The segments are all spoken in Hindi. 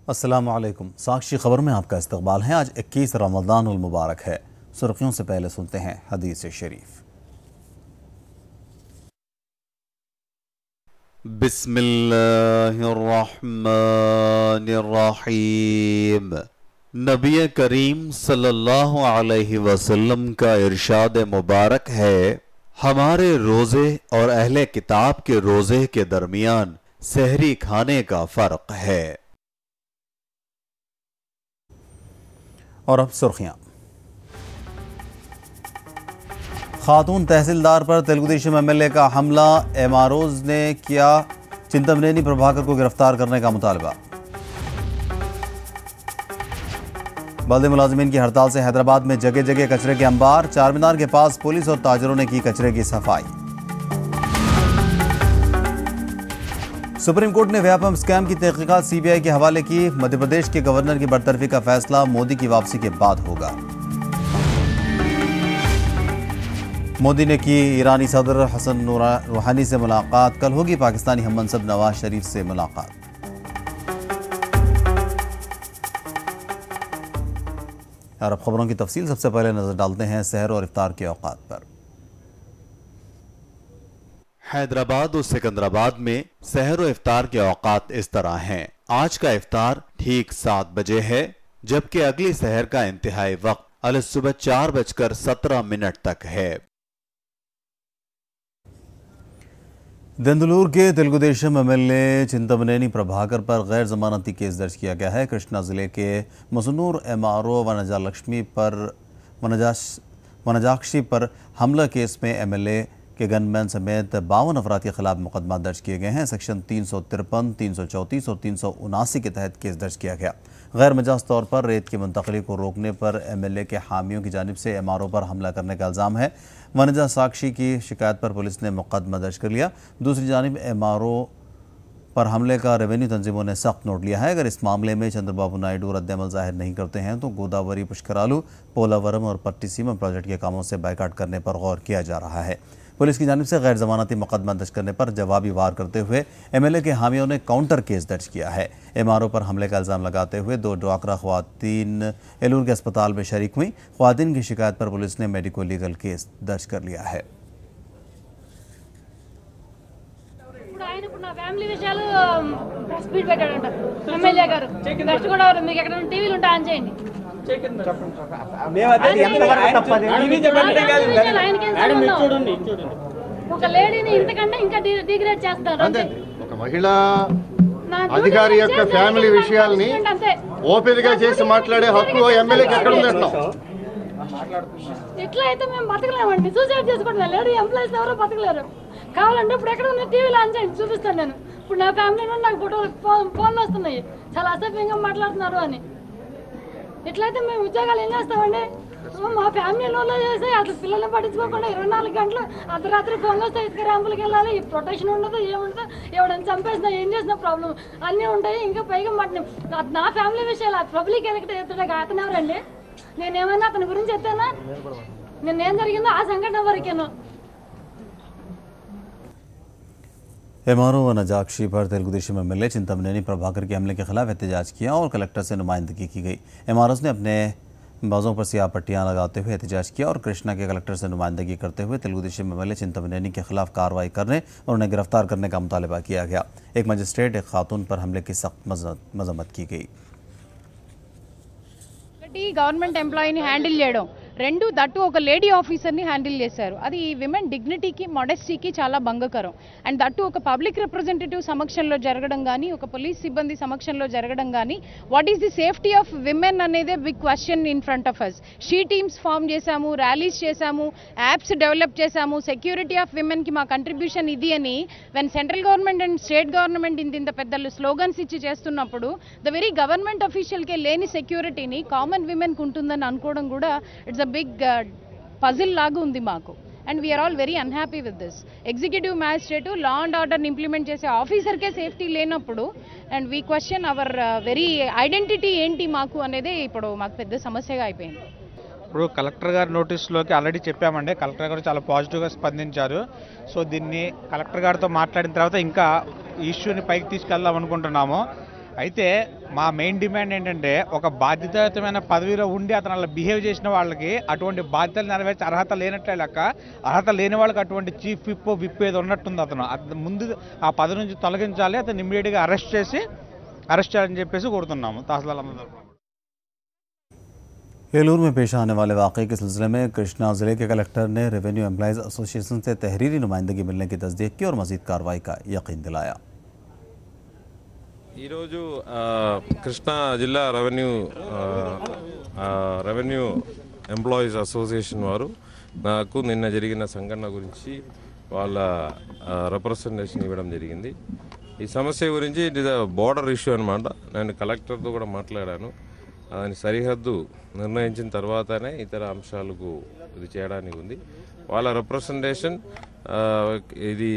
अस्सलामु अलैकुम। साक्षी खबर में आपका इस्तकबाल है। आज 21 रमज़ानुल मुबारक है। सुर्खियों से पहले सुनते हैं हदीस शरीफ। बिस्मिल्लाहिर्रहमानिर्रहीम। नबी करीम सल्लल्लाहु अलैहि वसल्लम का इरशाद मुबारक है, हमारे रोज़े और अहले किताब के रोज़े के दरमियान सहरी खाने का फ़र्क है। और अब सुर्खियां। खातून तहसीलदार पर तेलुगुदेशम एमएलए का हमला, एमआरओज ने किया चिंतमनेनी प्रभाकर को गिरफ्तार करने का मुतालबा। बल्दे मुलाजिमीन की हड़ताल से हैदराबाद में जगह जगह कचरे के अंबार, चारमीनार के पास पुलिस और ताजरों ने की कचरे की सफाई। सुप्रीम कोर्ट ने व्यापम स्कैम की तहकीकात सीबीआई के हवाले की। मध्य प्रदेश के गवर्नर की बरतरफी का फैसला मोदी की वापसी के बाद होगा। मोदी ने की ईरानी सदर हसन रूहानी से मुलाकात। कल होगी पाकिस्तानी हम मनसब नवाज शरीफ से मुलाकात। और अब खबरों की तफसील। सबसे पहले नजर डालते हैं सहर और इफ्तार के औकात पर। हैदराबाद और सिकंदराबाद में सहर और इफ्तार के औकात इस तरह हैं। आज का इफ्तार ठीक 7 बजे है, जबकि अगली सहर का इंतहाई वक्त अलसुबह 4:17 तक है। दंदलूर के तेलुगुदेशम एमएलए चिंतमनेनी प्रभाकर पर गैर जमानती केस दर्ज किया गया है। कृष्णा जिले के मसनूर एमआरओ वनजाक्षी पर हमला केस में एमएलए के गनमैन समेत 52 अफराद के खिलाफ मुकदमा दर्ज किए गए हैं। सेक्शन 353, 334 और 379 के तहत केस दर्ज किया गया। गैर मजाज तौर पर रेत की मुंतकली को रोकने पर एमएलए के हामियों की जानिब से एमआरओ पर हमला करने का इल्ज़ाम है। वनजा साक्षी की शिकायत पर पुलिस ने मुकदमा दर्ज कर लिया। दूसरी जानिब एमआरओ पर हमले का रेवेन्यू तंजीमों ने सख्त नोट लिया है। अगर इस मामले में चंद्रबाबू नायडू रद्द-ए-अमल जाहिर नहीं करते हैं तो गोदावरी, पुष्करालू, पोलावरम और पट्टिसीमा प्रोजेक्ट के कामों से बाइकाट करने पर गौर किया जा रहा है। पुलिस की जानिब से गैर जमानती मुकदमा दर्ज करने पर जवाबी वार करते हुए एमएलए के हामियों ने काउंटर केस दर्ज किया है। एमआरओ पर हमले का इल्ज़ाम लगाते हुए 2 ड्वाकरा ख्वातीन एलूर के अस्पताल में शरीक हुई। ख्वातीन की शिकायत पर पुलिस ने मेडिको लीगल केस दर्ज कर लिया है। महिला అధికారి యొక్క ఫ్యామిలీ విషయాల్ని ఓపెన్ గా చేసి మాట్లాడే హక్కు ఎమ్మెల్యేకి ఎక్కడ ఉందంటున్నాం? ఇట్లా అయితే మేము బతకలేమండి. సూసైడ్ చేసుకుంటున్నాం. లేడీ ఎంప్లాయీస్ ఎవరో బతకలేరు. కావాలంటే ఇప్పుడు ఎక్కడ ఉన్న టీవీలో ఆన్ చేయండి, చూపిస్తాను నేను. ఇప్పుడు నా ఫ్యామిలీలో నాకు ఫోన్లు వస్తున్నాయి, చాలా అసభ్యంగా మాట్లాడుతున్నారు అని. ఇట్లయితే మేము ఉద్యోగాలు ఏం చేస్తామండి? మా ఫ్యామిలీలో చేసి అసలు పిల్లల్ని పట్టించుకోకుండా 24 గంటలు అర్ధరాత్రి ఫోన్లు వస్తే ఇసుక ర్యాంపులకి వెళ్ళాలి. ప్రొటెక్షన్ ఉండదు, ఏముండదు. ఎవడని చంపేసినా ఏం చేసినా ప్రాబ్లం అన్నీ ఉంటాయి. ఇంకా పైగా నా ఫ్యామిలీ విషయాలు పబ్లిక్ ఎలక్ట్ ఎత్తుడే అతను ఎవరండి? నేనేమన్నా అతని గురించి ఎత్తానా? నిన్నేం జరిగిందో ఆ సంఘటన వరకేను. एमआरओ वनजाक्षी पर तेलुगुदेशम एमएलए चिंतमनेनी प्रभाकर के हमले के खिलाफ एहतजाज किया और कलेक्टर से नुमाइंदगी की गई। एमआरओज ने अपने बाजों पर सियाह पट्टियां लगाते हुए एहतजाज किया और कृष्णा के कलेक्टर से नुमाइंदगी करते हुए तेलुगुदेशम एमएलए चिंतमनेनी के खिलाफ कार्रवाई करने और उन्हें गिरफ्तार करने का मुतालबा किया गया। एक मजिस्ट्रेट, एक खातून पर हमले की सख्त मजम्मत की गई। गवर्नमेंट ఎంప్లాయీని హ్యాండిల్ చేయడం, రెండు దట్టు ఒక లేడీ ఆఫీసర్ని హ్యాండిల్ చేశారు. అది విమెన్ డిగ్నిటీకి, మోడెస్టీకి చాలా భంగకరం. అండ్ దట్టు ఒక పబ్లిక్ రిప్రజెంటేటివ్ సమక్షంలో జరగడం కానీ, ఒక పోలీస్ సిబ్బంది సమక్షంలో జరగడం కానీ, what is the safety of women అనేదే big question in front of us. SHE teams form చేశాము, ర్యాలీస్ చేశాము, యాప్స్ డెవలప్ చేశాము. సెక్యూరిటీ ఆఫ్ విమెన్కి మా కంట్రిబ్యూషన్ ఇది అని when central government and state government ఇంత పెద్ద స్లోగన్స్ ఇచ్చి చేస్తున్నప్పుడు ద వెరీ గవర్నమెంట్ అఫీషియల్కే లేని సెక్యూరిటీని కామన్ విమెన్కి ఉంటుందని అనుకోవడం కూడా ఇట్స్ బిగ్ పజిల్ లాగా ఉంది మాకు. And we are all very unhappy with this. Executive magistrate law and ఆర్డర్ని ఇంప్లిమెంట్ చేసే ఆఫీసర్కే సేఫ్టీ లేనప్పుడు and we question our very identity ఏంటి మాకు అనేదే ఇప్పుడు మాకు పెద్ద సమస్యగా అయిపోయింది. ఇప్పుడు కలెక్టర్ గారి నోటీసులోకి ఆల్రెడీ చెప్పామండి. కలెక్టర్ గారు చాలా పాజిటివ్గా స్పందించారు. సో దీన్ని కలెక్టర్ గారితో మాట్లాడిన తర్వాత ఇంకా ఈ ఇష్యూని పైకి తీసుకెళ్దాం అనుకుంటున్నాము. అయితే మా మెయిన్ డిమాండ్ ఏంటంటే ఒక బాధ్యతాయుతమైన పదవిలో ఉండి అతను అలా బిహేవ్ చేసిన వాళ్ళకి అటువంటి బాధ్యతలు నెరవేర్చే అర్హత లేనట్లే లెక్క. అర్హత లేని వాళ్ళకి అటువంటి చీఫ్ విప్ ఏదో ఉన్నట్టుంది. అతను ముందు ఆ పదవి నుంచి తొలగించాలి, అతను ఇమ్మీడియట్గా అరెస్ట్ చేయాలని చెప్పేసి కోరుతున్నాము తహసీల్దార్. ఏలూరు में पेश आने वाले वाक़े के सिलसिले में कृष्णा ज़िले के कलेक्टर ने रेवेन्यू एम्प्लॉइज़ एसोसिएशन से तहरीरी नुमाइंदगी मिलने की तस्दीक की और मज़ीद कार्रवाई का यकीन दिलाया। ఈరోజు కృష్ణా జిల్లా రెవెన్యూ ఎంప్లాయీస్ అసోసియేషన్ వారు నాకు నిన్న జరిగిన సంఘటన గురించి వాళ్ళ రిప్రజెంటేషన్ ఇవ్వడం జరిగింది. ఈ సమస్య గురించి ఇట్ ఇస్ బోర్డర్ ఇష్యూ అనమాట. నేను కలెక్టర్తో కూడా మాట్లాడాను. దాని సరిహద్దు నిర్ణయించిన తర్వాతనే ఇతర అంశాలకు ఇది చేయడానికి ఉంది. వాళ్ళ రిప్రజెంటేషన్ ఇది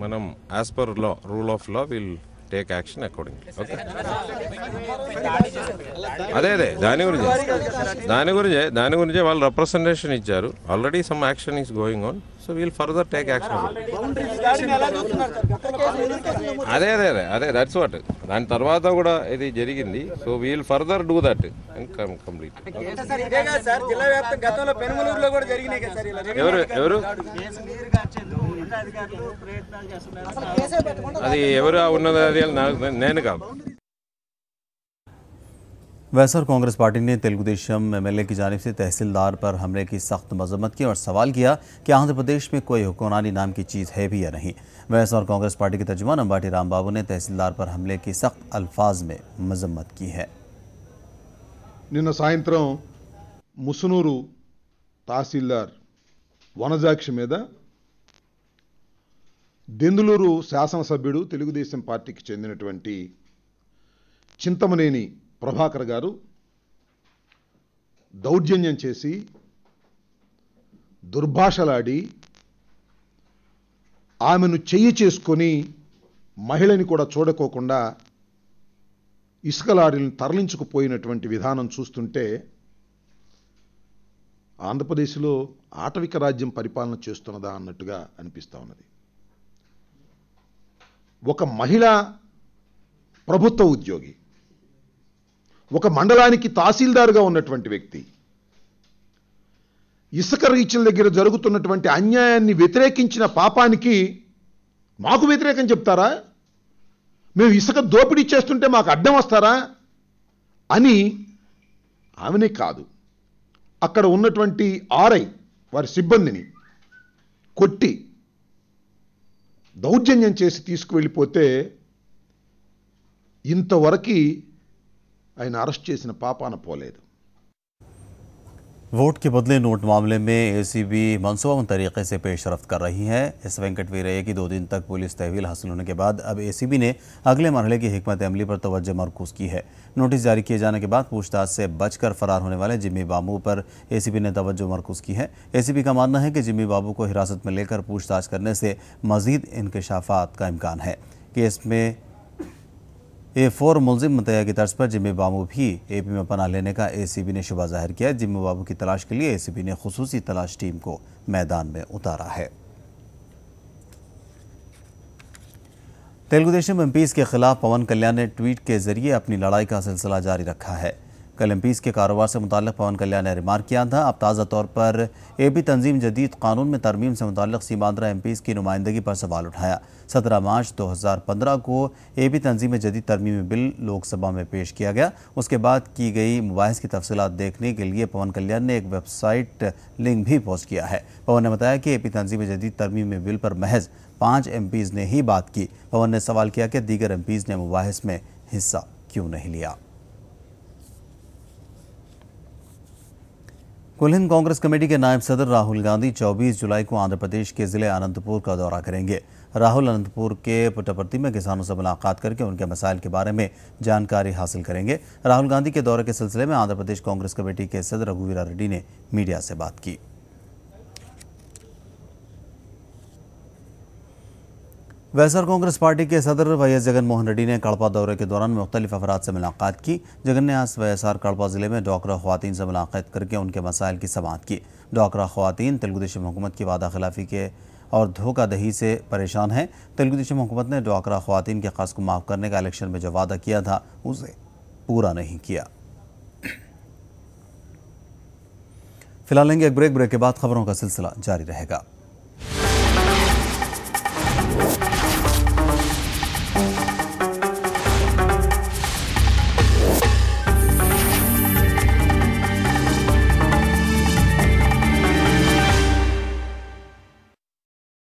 మనం as per law rule of law will take action accordingly. Okay, అదే దాని గురించి వాళ్ళు రిప్రజెంటేషన్ ఇచ్చారు. Already some action is going on, so will further take action. అదే దట్స్ వాట్. దాని తర్వాత కూడా ఇది జరిగింది. So will further do that and complete. ఎవరు అది ఎవరు ఉన్నది అది నేను కాదు. वैसर कांग्रेस पार्टी ने तेलुगुदेशम एमएलए की जानिब से तहसीलदार पर हमले की सख्त मजम्मत की और सवाल किया कि आंध्र प्रदेश में कोई हुक्मरानी नाम की चीज़ है भी या नहीं। वैसर कांग्रेस पार्टी के तर्जुमान अंबाटी रामबाबू ने तहसीलदार पर हमले की सख्त अल्फाज में मजम्मत की है। నిన్న సాయంత్రం ముసునూరు తహసీల్దార్ వనజాక్షి మీద దెందులూరు శాసనసభ్యుడు తెలుగుదేశం పార్టీకి చెందినటువంటి చింతమనేని ప్రభాకర్ గారు దౌర్జన్యం చేసి దుర్భాషలాడి ఆమెను చెయ్యి చేసుకొని మహిళని కూడా చూడకోకుండా ఇసుక లారీలను తరలించుకుపోయినటువంటి విధానం చూస్తుంటే ఆంధ్రప్రదేశ్లో ఆటవిక రాజ్యం పరిపాలన చేస్తున్నదా అన్నట్టుగా అనిపిస్తూ ఉన్నది. ఒక మహిళా ప్రభుత్వ ఉద్యోగి, ఒక మండలానికి తహసీల్దారుగా ఉన్నటువంటి వ్యక్తి ఇసుక రీచ్ల దగ్గర జరుగుతున్నటువంటి అన్యాయాన్ని వ్యతిరేకించిన పాపానికి మాకు వ్యతిరేకం చెప్తారా? మేము ఇసుక దోపిడీ చేస్తుంటే మాకు అడ్డం వస్తారా అని ఆమెనే కాదు, అక్కడ ఉన్నటువంటి ఆర్ఐ వారి సిబ్బందిని కొట్టి దౌర్జన్యం చేసి తీసుకువెళ్ళిపోతే ఇంతవరకు ఆయన అరెస్ట్ చేసిన పాపాన పోలేదు. वोट के बदले नोट मामले में एसीबी मनसूबाबंद तरीके से पेशरफ्त कर रही है। इस वेंकट वीरయ్య की 2 दिन तक पुलिस तहवील हासिल होने के बाद अब एसीबी ने अगले मरहले की हिकमत अमली पर तवज्जो मरकूज की है। नोटिस जारी किए जाने के बाद पूछताछ से बचकर फरार होने वाले जिम्मी बाबू पर एसीबी ने तवज्जो मरकूज की है। एसीबी का मानना है कि जिम्मी बाबू को हिरासत में लेकर पूछताछ करने से मजीद इंकशाफात का इम्कान है। केस में A4 मुलजिम मुतैया की तर्ज पर जिम्मी बाबू भी एपी में पनाह लेने का एसीबी ने शुबा जाहिर किया। जिम्मी बाबू की तलाश के लिए एसीबी ने खुसूसी तलाश टीम को मैदान में उतारा है। तेलुगुदेशम एमपीज़ के खिलाफ पवन कल्याण ने ट्वीट के जरिए अपनी लड़ाई का सिलसिला जारी रखा है। कल एमपीज़ के कारोबार से मुताल्लिक़ पवन कल्याण ने रिमार्क किया था। अब ताज़ा तौर पर एपी तंजीम जदीद कानून में तरमीम से मुताल्लिक़ सीमांध्रा एमपीज़ की नुमाइंदगी पर सवाल उठाया। 17 मार्च 2015 को एपी तंजीम जदीद तरमीमी बिल लोकसभा में पेश किया गया। उसके बाद की गई मुबाहिस की तफसीलात देखने के लिए पवन कल्याण ने एक वेबसाइट लिंक भी पोस्ट किया है। पवन ने बताया कि एपी तंजीम जदीद तरमीमी बिल पर महज 5 एमपीज़ ने ही बात की। पवन ने सवाल किया कि दीगर एमपीज़ ने मुबाहिस में हिस्सा क्यों नहीं लिया। कुल हिंद कांग्रेस कमेटी के नायब सदर राहुल गांधी 24 जुलाई को आंध्र प्रदेश के जिले अनंतपुर का दौरा करेंगे। राहुल अनंतपुर के पुट्टपर्ती में किसानों से मुलाकात करके उनके मसाइल के बारे में जानकारी हासिल करेंगे। राहुल गांधी के दौरे के सिलसिले में आंध्र प्रदेश कांग्रेस कमेटी के सदर रघुवीरा रेड्डी ने मीडिया से बात की। वैसर कांग्रेस पार्टी के सदर वाईएस जगन मोहन रेड्डी ने कड़पा दौरे के दौरान मुख्तलिफ अफराद से मुलाकात की। जगन ने आज वैएसआर कड़पा जिले में डॉक्रा ख्वातीन से मुलाकात करके उनके मसाइल की समाअत की। डॉक्रा ख्वातीन तेलुगुदेशम हुकूमत की वादा खिलाफी के और धोखाधड़ी से परेशान हैं। तेलुगु देशम हुकूमत ने ड्वाक्रा ख्वातीन के क़र्ज़ को माफ़ करने का इलेक्शन में जो वादा किया था उसे पूरा नहीं किया। फिलहाल लेंगे एक ब्रेक के बाद खबरों का सिलसिला जारी रहेगा।